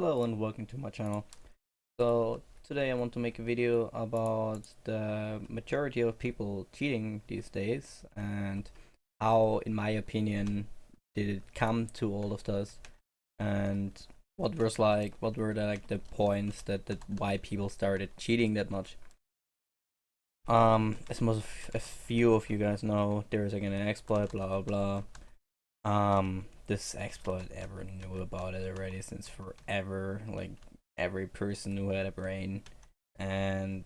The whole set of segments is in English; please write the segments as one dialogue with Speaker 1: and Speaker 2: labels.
Speaker 1: Hello and welcome to my channel. So today I want to make a video about the majority of people cheating these days and how, in my opinion, did it come to all of this, and what were the points that why people started cheating that much. As most of, a few of you guys know, there is again an exploit, blah blah blah. This exploit, everyone knew about it already since forever. Like every person who had a brain, and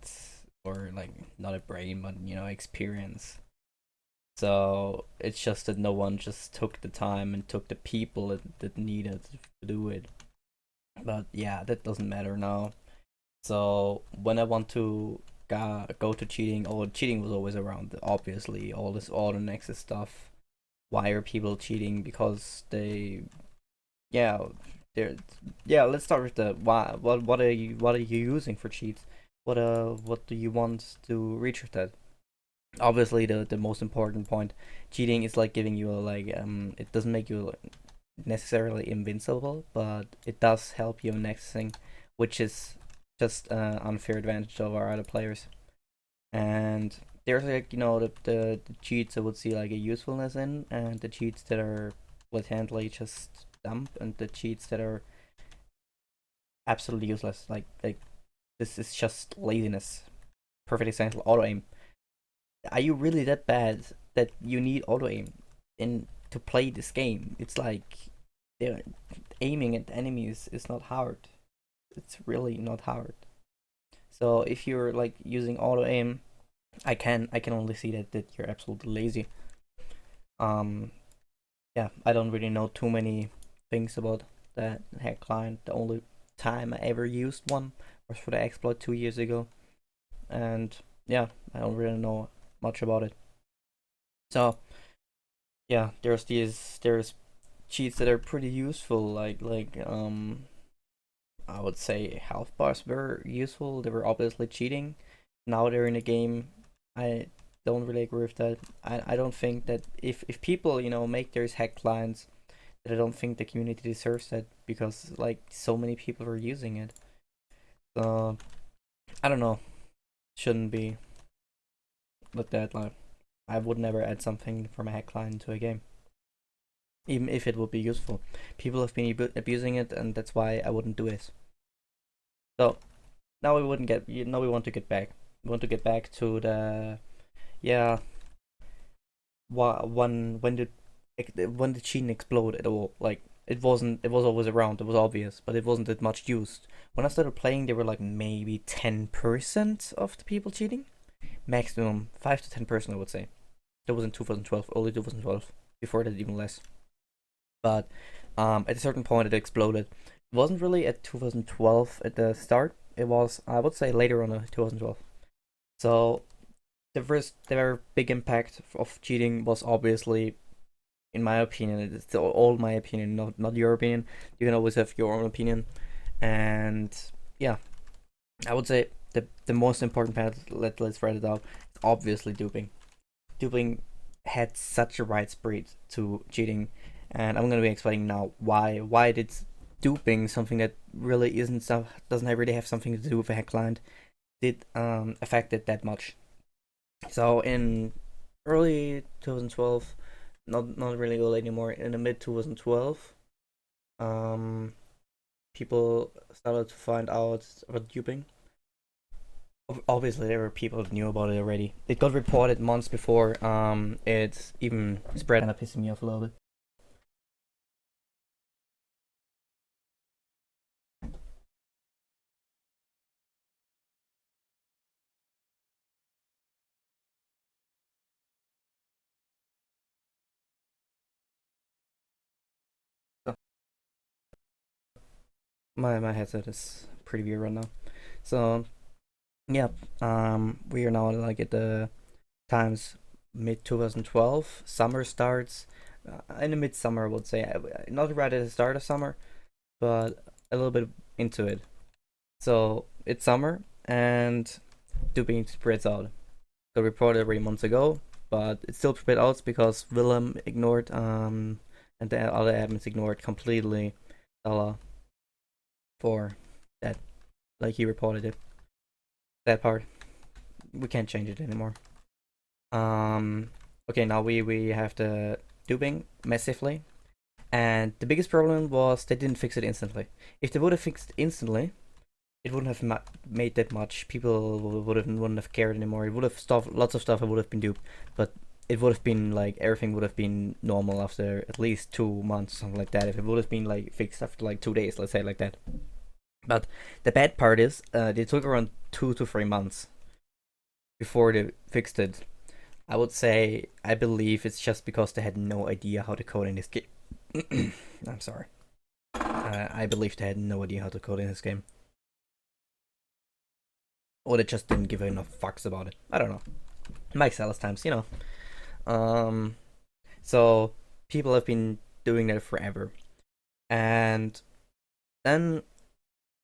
Speaker 1: or like not a brain, but experience. So it's just that no one just took the time and took the people that needed to do it. But yeah, that doesn't matter now. So when I want to go to cheating, cheating was always around. Obviously, all this auto nexus stuff. Why are people cheating? Because they, yeah, they're, yeah. Let's start with the why. What are you using for cheats? What do you want to reach with that? Obviously, the most important point, cheating is like giving you it doesn't make you necessarily invincible, but it does help you in nexusing, which is just an unfair advantage of our other players. And there's the cheats I would see like a usefulness in, and the cheats that are blatantly just dump, and the cheats that are absolutely useless. Like this is just laziness. Perfect example: auto aim. Are you really that bad that you need auto aim in to play this game? It's like yeah, aiming at enemies is not hard. It's really not hard. So if you're like using auto aim, I can only see that you're absolutely lazy. Um, yeah, I don't really know too many things about that hack client. The only time I ever used one was for the exploit 2 years ago, and yeah, I don't really know much about it. So yeah, there's cheats that are pretty useful, I would say health bars were useful. They were obviously cheating. Now they're in a game. I don't really agree with that. I don't think that if people make theirs hack clients, that I don't think the community deserves that, because like so many people are using it. So I don't know. Shouldn't be like that. Like I would never add something from a hack client to a game, even if it would be useful. People have been abusing it, and that's why I wouldn't do it. So now we wouldn't get. Now we want to get back. We want to get back to the yeah. When the cheating exploded at all. Like it wasn't. It was always around. It was obvious, but it wasn't that much used. When I started playing, there were like maybe 10% of the people cheating. Maximum 5 to 10%, I would say. That was in 2012, early 2012. Before that, even less. But at a certain point, it exploded. It wasn't really at 2012 at the start. It was, I would say, later on in 2012. So the first, the very big impact of cheating was obviously, in my opinion, it's all my opinion, not your opinion. You can always have your own opinion, and yeah, I would say the most important part. Let's write it out. It's obviously duping. Duping had such a widespread to cheating, and I'm gonna be explaining now why did duping, something that really isn't stuff, doesn't really have something to do with a hack client, did affect it that much. So in early 2012, not really early anymore, in the mid 2012, um, people started to find out about duping. Obviously, there were people that knew about it already. It got reported months before it even spread, and pissing me off a little bit. So my headset is pretty weird right now. So yeah, we are now like at the times mid 2012. Summer starts in the midsummer, I would say. Not right at the start of summer, but a little bit into it. So it's summer, and duping spreads out. Got reported already months ago, but it still spread out because Willem ignored and the other admins ignored completely the law. for that. Like he reported it. That part. We can't change it anymore. Um. Okay, now we have the duping massively, and the biggest problem was they didn't fix it instantly. If they would have fixed instantly, it wouldn't have made that much. People wouldn't have cared anymore. It would have lots of stuff. It would have been duped, but it would have been like everything would have been normal after at least 2 months, something like that. If it would have been like fixed after like 2 days, let's say like that. But the bad part is, they took around 2 to 3 months before they fixed it. I would say I believe it's just because they had no idea how to code in this game. I'm sorry. I believe they had no idea how to code in this game, or they just didn't give enough fucks about it. I don't know. Mike Salas times, you know. Um, so people have been doing that forever, and then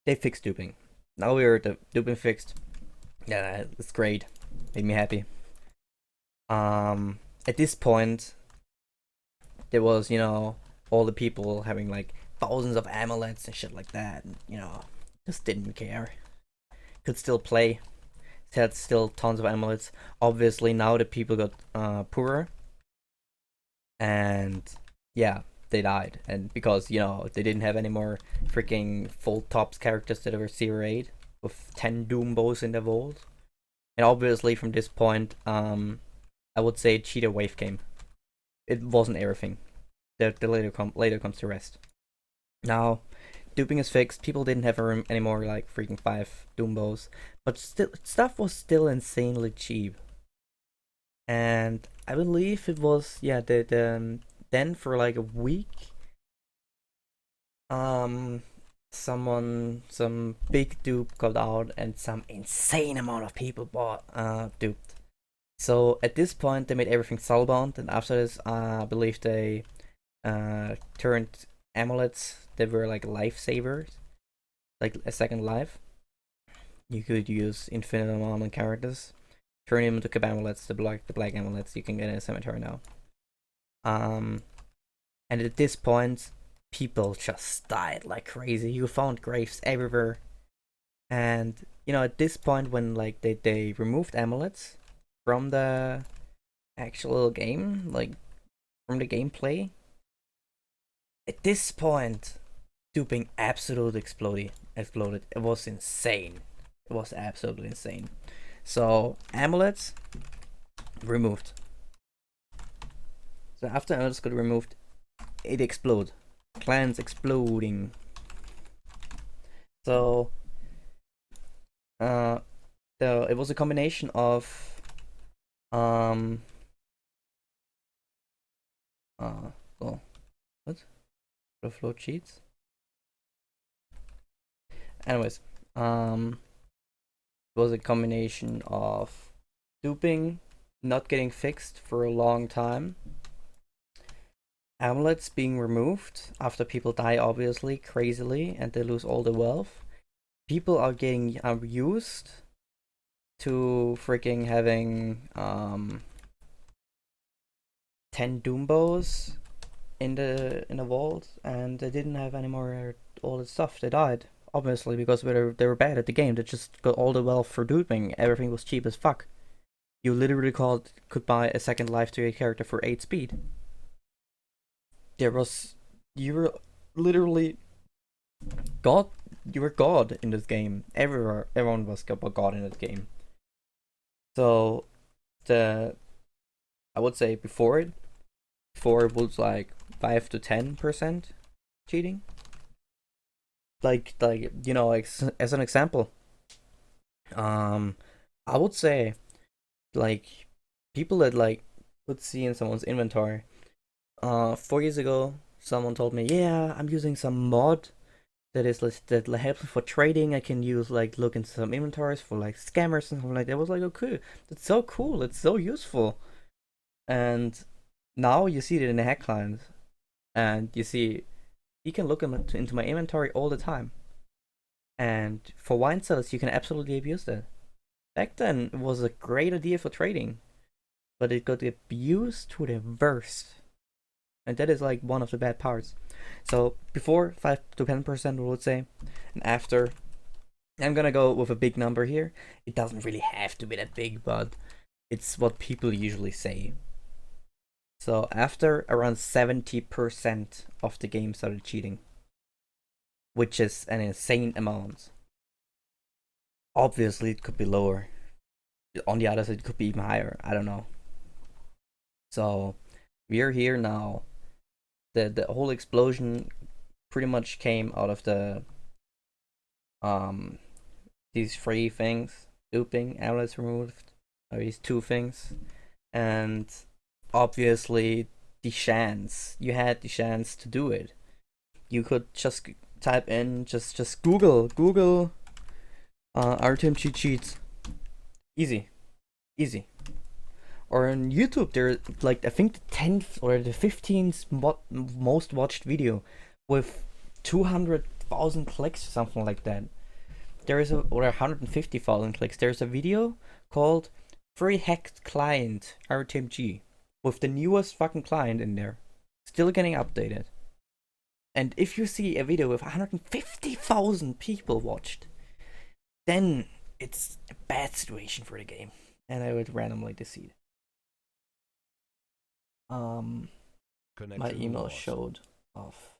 Speaker 1: they fixed duping. Now we're the duping fixed. Yeah, it's great. Made me happy. At this point, there was, all the people having like thousands of amulets and shit like that, and, just didn't care. Could still play. Had still tons of amulets. Obviously, now the people got poorer, and yeah, they died. And because they didn't have any more freaking full tops characters that were 0-8 with 10 Doom bows in their vault. And obviously, from this point, I would say cheater wave came. It wasn't everything. The later comes to rest. Now, duping is fixed. People didn't have any more like freaking 5 Doom bows, but still, stuff was still insanely cheap. And I believe it was then for like a week, some big dupe got out, and some insane amount of people bought duped. So at this point, they made everything soulbound, and after this, I believe they turned amulets that were like lifesavers, like a second life. You could use infinite amount of characters, turn them into Keb amulets, the black amulets you can get in a cemetery now. And at this point, people just died like crazy. You found graves everywhere, and at this point, when like they removed amulets from the actual game, like from the gameplay, at this point, duping absolutely exploded. It was insane. It was absolutely insane. So amulets removed. So after amulets got removed, it exploded. Clans exploding. So it was a combination of what? Flow cheats. Anyways, it was a combination of duping not getting fixed for a long time, amulets being removed after people die, obviously, crazily, and they lose all the wealth. People are getting used to freaking having 10 Doombows in the vault, and they didn't have any more all the stuff. They died, obviously, because they were bad at the game. They just got all the wealth for duping. Everything was cheap as fuck. You literally could buy a second life to your character for 8 speed. You were literally god. You were god in this game. Everyone was god in this game. So I would say before it was like 5 to 10% cheating. Like as an example, I would say like people that like would see in someone's inventory. 4 years ago, someone told me, "Yeah, I'm using some mod that helps me for trading. I can use look into some inventories for like scammers and something like that." I was like, "Okay, that's so cool. It's so useful." And now you see it in the hack client, and you see you can look into my inventory all the time. And for wine sellers, you can absolutely abuse that. Back then, it was a great idea for trading, but it got abused to the worst. and that is like one of the bad parts. So before 5 to 10%, we would say, and after, I'm gonna go with a big number here. It doesn't really have to be that big, but it's what people usually say. So after around 70% of the game started cheating, which is an insane amount. Obviously, it could be lower. On the other side, it could be even higher. I don't know. So we are here now. The whole explosion pretty much came out of um these three things: duping, amulets removed, these two things, and obviously the chance. You had the chance to do it. You could just type in, just Google RTM cheat sheets. Easy, easy. Or on YouTube, there like I think the 10th or the 15th most watched video with 200,000 clicks or something like that. There is or 150,000 clicks. There's a video called "Free Hacked Client RTMG" with the newest fucking client in there, still getting updated. And if you see a video with 150,000 people watched, then it's a bad situation for the game, and I would randomly delete it. My email showed off.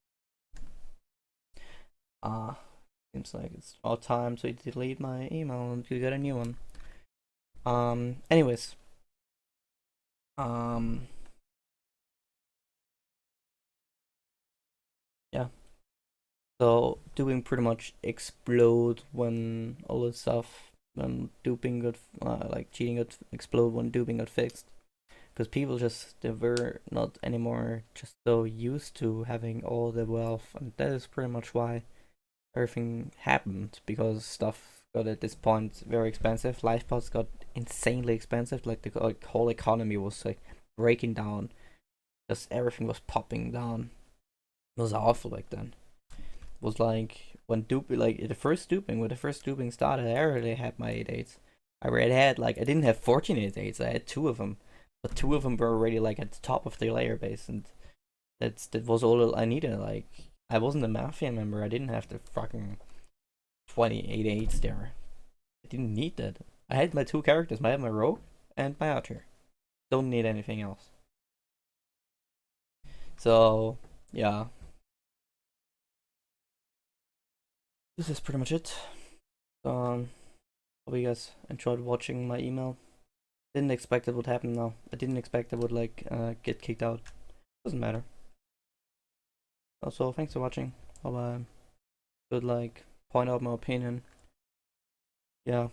Speaker 1: Seems like it's about time to delete my email and to get a new one. Anyways. Yeah. So doing pretty much explode when all this stuff, when duping got, like cheating got explode when duping got fixed. Because people just, they were not anymore just so used to having all the wealth, and that is pretty much why everything happened, because stuff got at this point very expensive. Life pods got insanely expensive. Like the whole economy was like breaking down. Just everything was popping down. It was awful back then. It was like when duping, like the first duping, when the first duping started, I already had my 8/8s. I already had like, I didn't have 14 8/8s. I had two of them, but two of them were already like at the top of the layer base, and that was all I needed. Like I wasn't a mafia member. I didn't have the fucking 28/8s there. I didn't need that. I had my two characters. I had my rogue and my archer. Don't need anything else. So yeah, this is pretty much it. Hope you guys enjoyed watching my email. Didn't expect it would happen now. I didn't expect I would like get kicked out. Doesn't matter. Also, thanks for watching. Hope I could like point out my opinion. Yeah,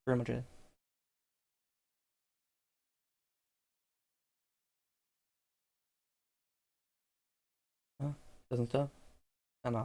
Speaker 1: pretty much it. Doesn't stop. I'm out.